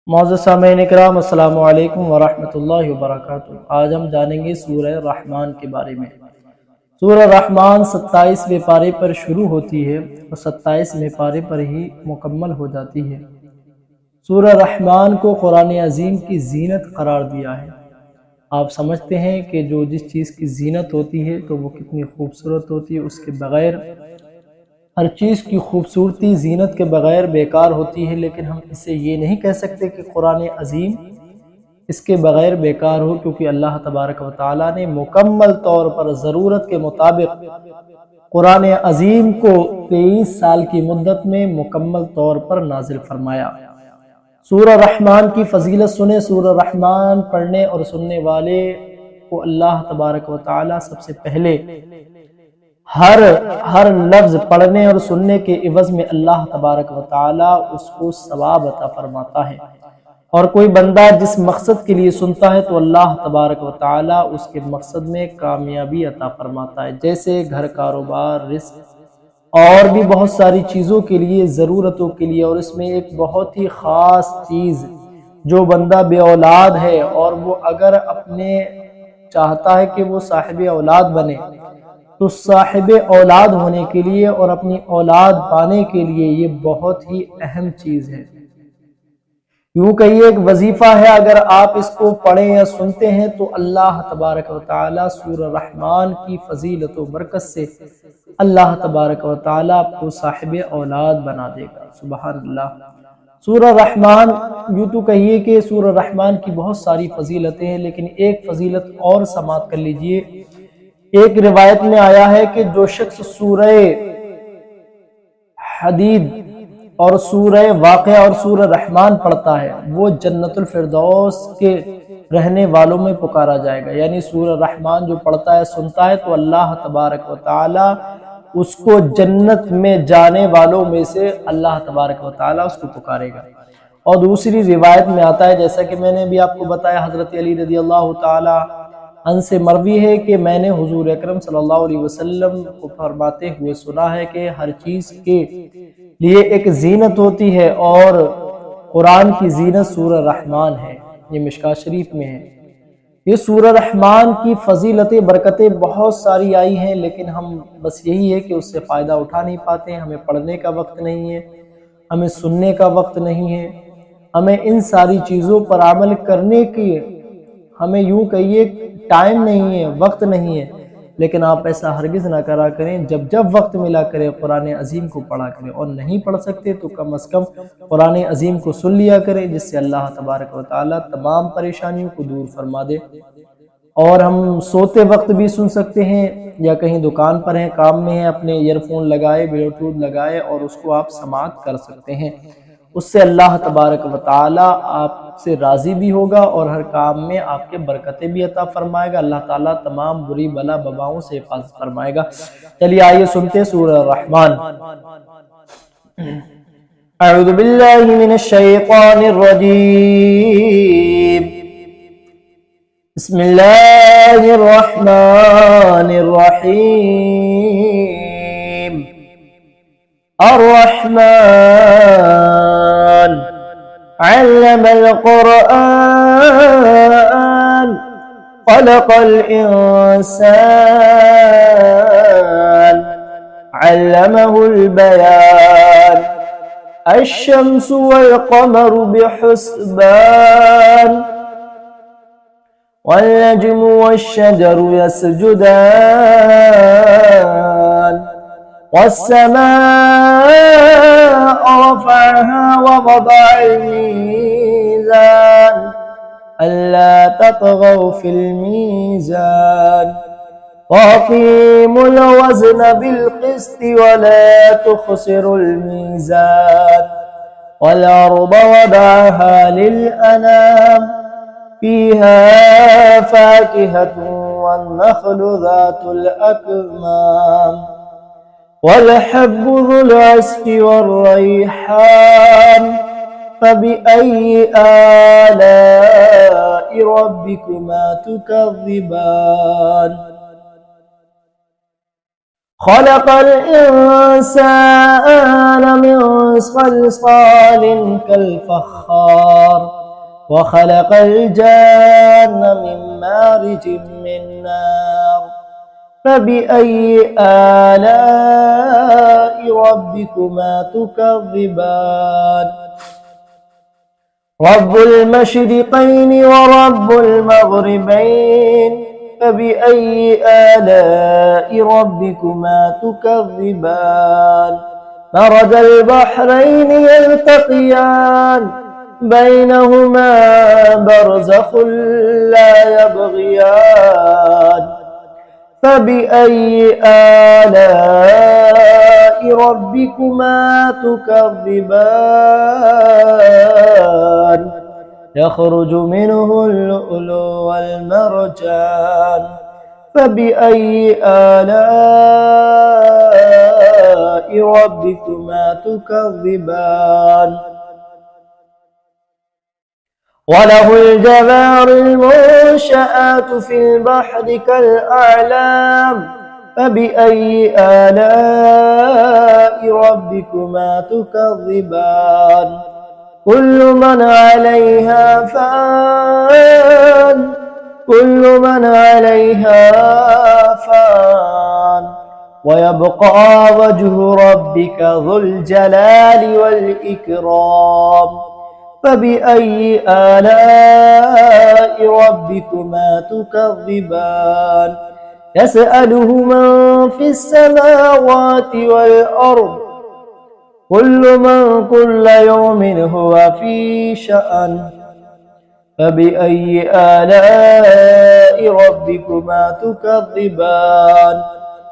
معزز سامعین اکرام، السلام علیکم ورحمۃ اللہ وبرکاتہ۔ آج ہم جانیں گے سورہ رحمان کے بارے میں۔ سورہ رحمان 27ویں پارے پر شروع ہوتی ہے اور 27ویں پارے پر ہی مکمل ہو جاتی ہے۔ سورہ رحمان کو قرآن عظیم کی زینت قرار دیا ہے۔ آپ سمجھتے ہیں کہ جو جس چیز کی زینت ہوتی ہے تو وہ کتنی خوبصورت ہوتی ہے، اس کے بغیر ہر چیز کی خوبصورتی زینت کے بغیر بیکار ہوتی ہے، لیکن ہم اسے یہ نہیں کہہ سکتے کہ قرآن عظیم اس کے بغیر بیکار ہو، کیونکہ اللہ تبارک و تعالیٰ نے مکمل طور پر ضرورت کے مطابق قرآن عظیم کو 23 سال کی مدت میں مکمل طور پر نازل فرمایا۔ سورہ رحمان کی فضیلت سنیں۔ سورہ رحمان پڑھنے اور سننے والے کو اللہ تبارک و تعالیٰ سب سے پہلے ہر لفظ پڑھنے اور سننے کے عوض میں اللہ تبارک و تعالیٰ اس کو ثواب عطا فرماتا ہے، اور کوئی بندہ جس مقصد کے لیے سنتا ہے تو اللہ تبارک و تعالیٰ اس کے مقصد میں کامیابی عطا فرماتا ہے، جیسے گھر، کاروبار، رزق اور بھی بہت ساری چیزوں کے لیے، ضرورتوں کے لیے۔ اور اس میں ایک بہت ہی خاص چیز، جو بندہ بے اولاد ہے اور وہ اگر اپنے چاہتا ہے کہ وہ صاحب اولاد بنے، تو صاحب اولاد ہونے کے لیے اور اپنی اولاد پانے کے لیے یہ بہت ہی اہم چیز ہے۔ یوں کہیے ایک وظیفہ ہے، اگر آپ اس کو پڑھیں یا سنتے ہیں تو اللہ تبارک و تعالیٰ سورہ رحمان کی فضیلت و برکت سے اللہ تبارک و تعالیٰ آپ کو صاحب اولاد بنا دے گا۔ سبحان اللہ۔ سورہ رحمان، یوں تو کہیے کہ سورہ رحمان کی بہت ساری فضیلتیں ہیں، لیکن ایک فضیلت اور سماعت کر لیجئے۔ ایک روایت میں آیا ہے کہ جو شخص سورہ حدید اور سورہ واقعہ اور سورہ رحمان پڑھتا ہے وہ جنت الفردوس کے رہنے والوں میں پکارا جائے گا۔ یعنی سورہ رحمان جو پڑھتا ہے، سنتا ہے، تو اللہ تبارک و تعالی اس کو جنت میں جانے والوں میں سے اللہ تبارک و تعالی اس کو پکارے گا۔ اور دوسری روایت میں آتا ہے، جیسا کہ میں نے بھی آپ کو بتایا، حضرت علی رضی اللہ تعالی ان سے مروی ہے کہ میں نے حضور اکرم صلی اللہ علیہ وسلم کو فرماتے ہوئے سنا ہے کہ ہر چیز کے لیے ایک زینت ہوتی ہے، اور قرآن کی زینت سورہ رحمان ہے۔ یہ مشکوٰۃ شریف میں ہے۔ یہ سورہ رحمان کی فضیلتیں، برکتیں بہت ساری آئی ہیں، لیکن ہم بس یہی ہے کہ اس سے فائدہ اٹھا نہیں پاتے ہیں۔ ہمیں پڑھنے کا وقت نہیں ہے، ہمیں سننے کا وقت نہیں ہے، ہمیں ان ساری چیزوں پر عمل کرنے کی ہمیں یوں کہیے ٹائم نہیں ہے، وقت نہیں ہے۔ لیکن آپ ایسا ہرگز نہ کرا کریں، جب وقت ملا کریں قرآن عظیم کو پڑھا کریں، اور نہیں پڑھ سکتے تو کم از کم قرآن عظیم کو سن لیا کریں، جس سے اللہ تبارک و تعالیٰ تمام پریشانیوں کو دور فرما دے۔ اور ہم سوتے وقت بھی سن سکتے ہیں، یا کہیں دکان پر ہیں، کام میں ہیں، اپنے ایئر فون لگائے، بلوٹوتھ لگائے اور اس کو آپ سماعت کر سکتے ہیں۔ اس سے اللہ تبارک و تعالیٰ آپ سے راضی بھی ہوگا اور ہر کام میں آپ کے برکتیں بھی عطا فرمائے گا۔ اللہ تعالیٰ تمام بری بلا بباؤں سے حفاظت فرمائے گا۔ چلیے آئیے سنتے سورہ رحمان۔ اعوذ باللہ من الشیطان الرجیم، بسم اللہ الرحمن الرحیم۔ الرحمن علم القرآن خلق الإنسان علمه البيان الشمس والقمر بحسبان والنجم والشجر يسجدان والسماء رفعها ووضع الميزان ألا تطغوا في الميزان وأقيموا الوزن بالقسط ولا تخسروا الميزان والأرض وضعها للأنام فيها فاكهة والنخل ذات الأكمام والحب ذو العصف والريحان فبأي آلاء ربكما تكذبان خلق الإنسان من صلصال كالفخار وخلق الجان من مارج من نار فبأي آلاء ربكما تكذبان رب المشرقين ورب المغربين فبأي آلاء ربكما تكذبان مرج البحرين يلتقيان بينهما برزخ لا يبغيان فبأي آلاء ربكما تكذبان يخرج منه اللؤلؤ والمرجان فبأي آلاء ربكما تكذبان وله الجوار المنشآت في البحر كالأعلام فبأي آلاء ربكما تكذبان كل من عليها فان كل من عليها فان ويبقى وجه ربك ذو الجلال والإكرام فبأي آلاء ربكما تكذبان يسأله من في السماوات والأرض كل يوم هو في شأن فبأي آلاء ربكما تكذبان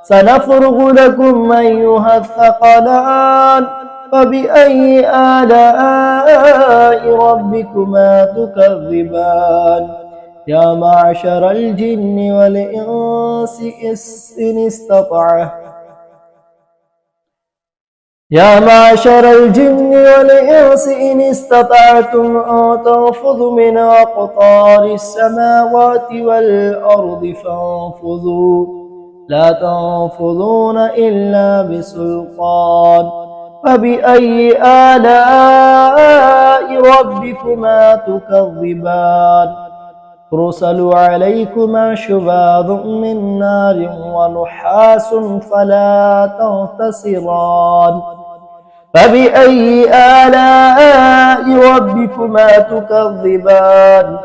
سنفرغ لكم أيها الثقلان فبأي آلاء ربكما تكذبان يا معشر الجن والإنس إن استطعتم يا معشر الجن والإنس إن استطعتم أن تنفذوا من أقطار السماوات والأرض فانفذوا لا تنفذون إلا بسلطان فبأي آلاء ربكما تكذبان يرسل عليكما شواظ من نار ونحاس فلا تنتصران فبأي آلاء ربكما تكذبان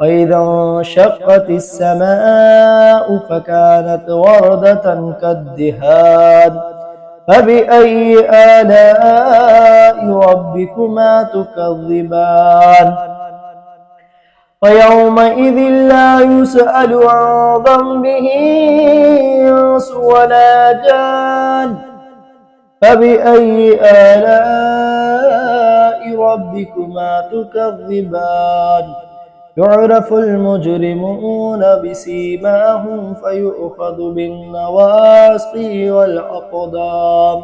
وإذا انشقت السماء فكانت وردة كالدهان فبأي آلاء ربكما تكذبان ويومئذ لا يسأل عن ذنبه إنس ولا جان فبأي آلاء ربكما تكذبان يعرف المجرمون بسيماهم فيؤخذ بالنواصي والأقدام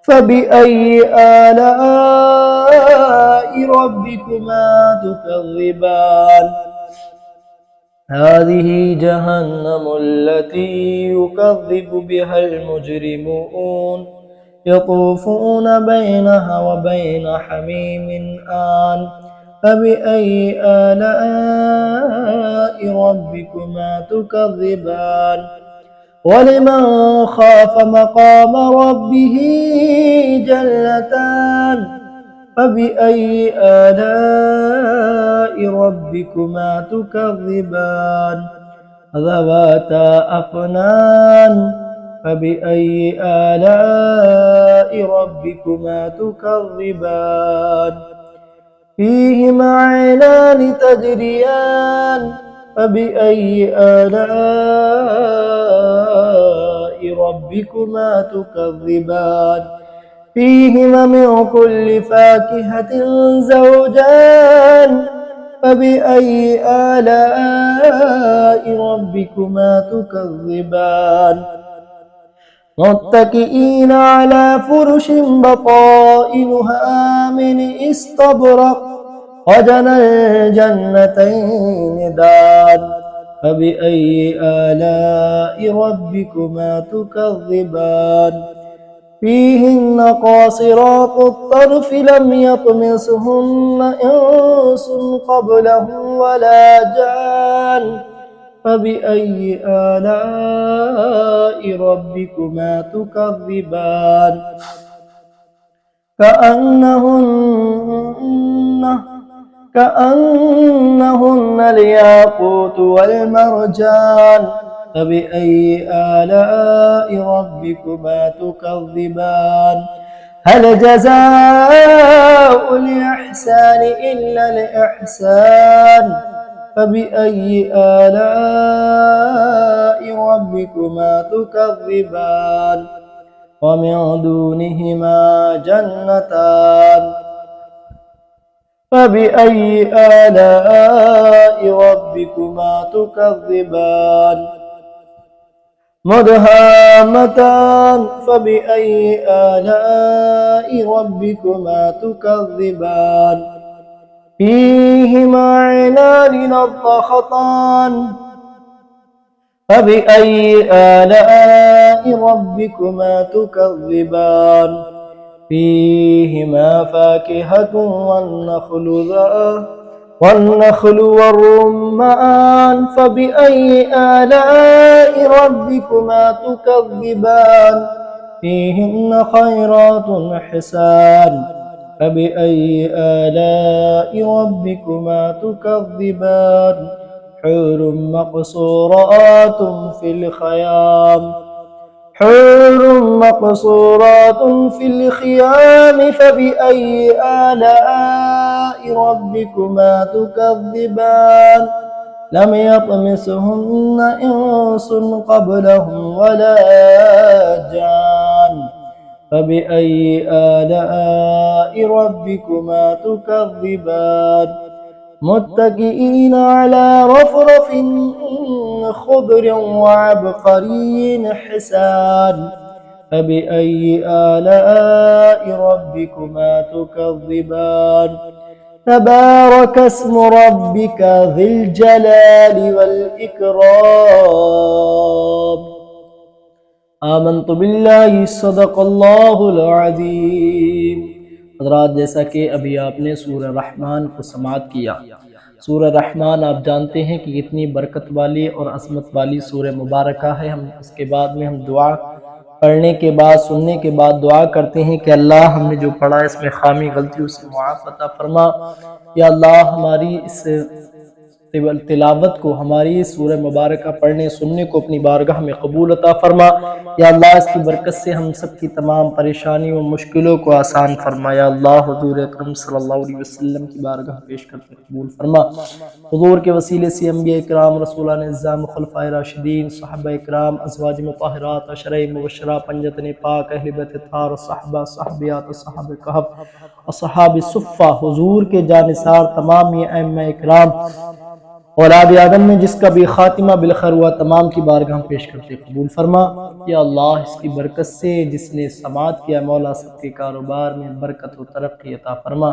فبأي آلاء ربكما تكذبان هذه جهنم التي يكذب بها المجرمون يطوفون بينها وبين حميم آن فبأي آلاء ربكما تكذبان ولمن خاف مقام ربه جنتان فبأي آلاء ربكما تكذبان ذواتا أفنان فبأي آلاء ربكما تكذبان فيهما عينان تجريان فبأي آلاء ربكما تكذبان فيهما من كل فاكهة زوجان فبأي آلاء ربكما تكذبان متكئين على فرش بطائنها من استبرق وجنى الجنتين دان فبأي آلاء ربكما تكذبان فيهن قاصرات الطرف لم يطمسهن إنس قبلهم ولا جان فبأي آلاء ربكما تكذبان كأنهن الياقوت والمرجان فبأي آلاء ربكما تكذبان هل جزاء الإحسان إلا الإحسان فبأي آلاء ربكما تكذبان ومن دونهما جنتان فبأي آلاء ربكما تكذبان مدهامتان فبأي آلاء ربكما تكذبان فيهما عينان نضختان فبأي آلاء ربكما تكذبان فيهما فاكهة والنخل والرمان فبأي آلاء ربكما تكذبان فيهن خيرات حسان فبأي آلاء ربكما تكذبان حور مقصورات في الخيام فبأي آلاء ربكما تكذبان لم يطمسهن إنس قبلهم ولا جان فبأي آلاء ربكما تكذبان متكئين على رفرف خضر وعبقري حسان فبأي آلاء ربكما تكذبان تبارك اسم ربك ذي الجلال والإكرام آمنت باللہ صدق اللہ العظیم۔ حضرات، جیسا کہ ابھی آپ نے سورہ رحمان کو سماعت کیا، سورہ رحمان آپ جانتے ہیں کہ کتنی برکت والی اور عظمت والی سورہ مبارکہ ہے۔ ہم اس کے بعد میں دعا پڑھنے کے بعد، سننے کے بعد دعا کرتے ہیں کہ اللہ ہم نے جو پڑھا اس میں خامی غلطیوں سے معاف عطا فرما۔ یا اللہ ہماری اس تلاوت کو، ہماری سورہ مبارکہ پڑھنے سننے کو اپنی بارگاہ میں قبول عطا فرما۔ یا اللہ اس کی برکت سے ہم سب کی تمام پریشانیوں و مشکلوں کو آسان فرما۔ یا اللہ حضور اکرم صلی اللہ علیہ وسلم کی بارگاہ پیش کرتے قبول فرما۔ حضور کے وسیلے سے انبیاء اکرام، رسولان اعظام، خلفائے راشدین، صحابہ اکرام، ازواج مطہرات، عشرہ مبشرہ، پنجتن پاک، اہل بیت اطہار، صحابہ، صحابیات، صحابہ کہف، اصحاب صفہ، حضور کے جانثار تمام یہ ائمہ اکرام، اولاد آدم میں جس کا بھی خاتمہ بالخیر ہوا، تمام کی بارگاہ پیش کرتے قبول فرما۔ یا اللہ اس کی برکت سے جس نے سماعت کیا، مولا سب کے کاروبار میں برکت و ترقی عطا فرما۔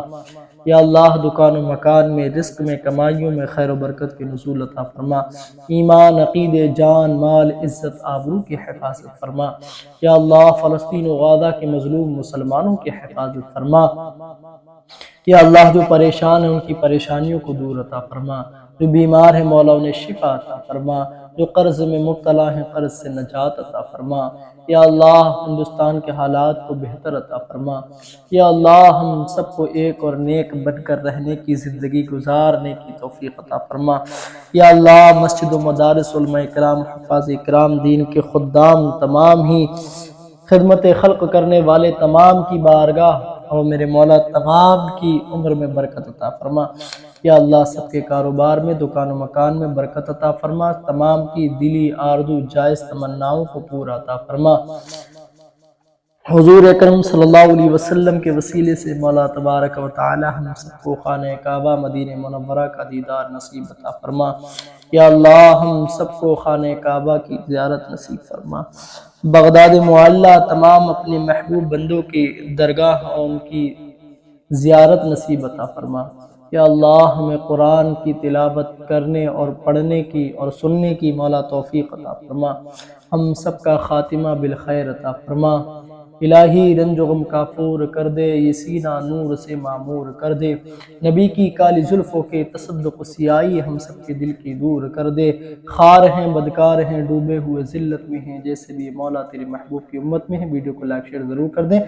یا اللہ دکان و مکان میں، رزق میں، کمائیوں میں خیر و برکت کی نزول عطا فرما۔ ایمان، عقیدے، جان، مال، عزت، آبرو کی حفاظت فرما۔ یا اللہ فلسطین و غزہ کے مظلوم مسلمانوں کی حفاظت فرما۔ یا اللہ جو پریشان ہیں ان کی پریشانیوں کو دور عطا فرما، جو بیمار ہیں مولا انہیں شفا عطا فرما، جو قرض میں مبتلا ہیں قرض سے نجات عطا فرما۔ یا اللہ ہندوستان کے حالات کو بہتر عطا فرما۔ یا اللہ ہم سب کو ایک اور نیک بن کر رہنے کی زندگی گزارنے کی توفیق عطا فرما۔ یا اللہ مسجد و مدارس، علماء اکرام، حفاظ اکرام، دین کے خدام، تمام ہی خدمت خلق کرنے والے تمام کی بارگاہ اور میرے مولا تمام کی عمر میں برکت عطا فرما۔ یا اللہ سب کے کاروبار میں، دکان و مکان میں برکت عطا فرما، تمام کی دلی آرزو جائز تمناؤں کو پورا عطا فرما۔ حضور اکرم صلی اللہ علیہ وسلم کے وسیلے سے مولا تبارک و تعالی ہم سب کو خانہ کعبہ مدینہ منورہ کا دیدار نصیب عطا فرما۔ یا اللہ ہم سب کو خانہ کعبہ کی زیارت نصیب فرما۔ بغداد معلیٰ تمام اپنے محبوب بندوں کی درگاہ اور ان کی زیارت نصیب عطا فرما۔ یا اللہ ہمیں قرآن کی تلاوت کرنے اور پڑھنے کی اور سننے کی مولا توفیق عطا فرما۔ ہم سب کا خاتمہ بالخیر عطا فرما۔ الہی رنج و غم کافور کر دے، یہ سینہ نور سے معمور کر دے، نبی کی کالی زلفوں کے تصدق و سیاہی ہم سب کے دل کی دور کر دے، خار ہیں بدکار ہیں ڈوبے ہوئے ذلت میں ہیں، جیسے بھی مولا تیرے محبوب کی امت میں ہیں۔ ویڈیو کو لائک شیئر ضرور کر دیں۔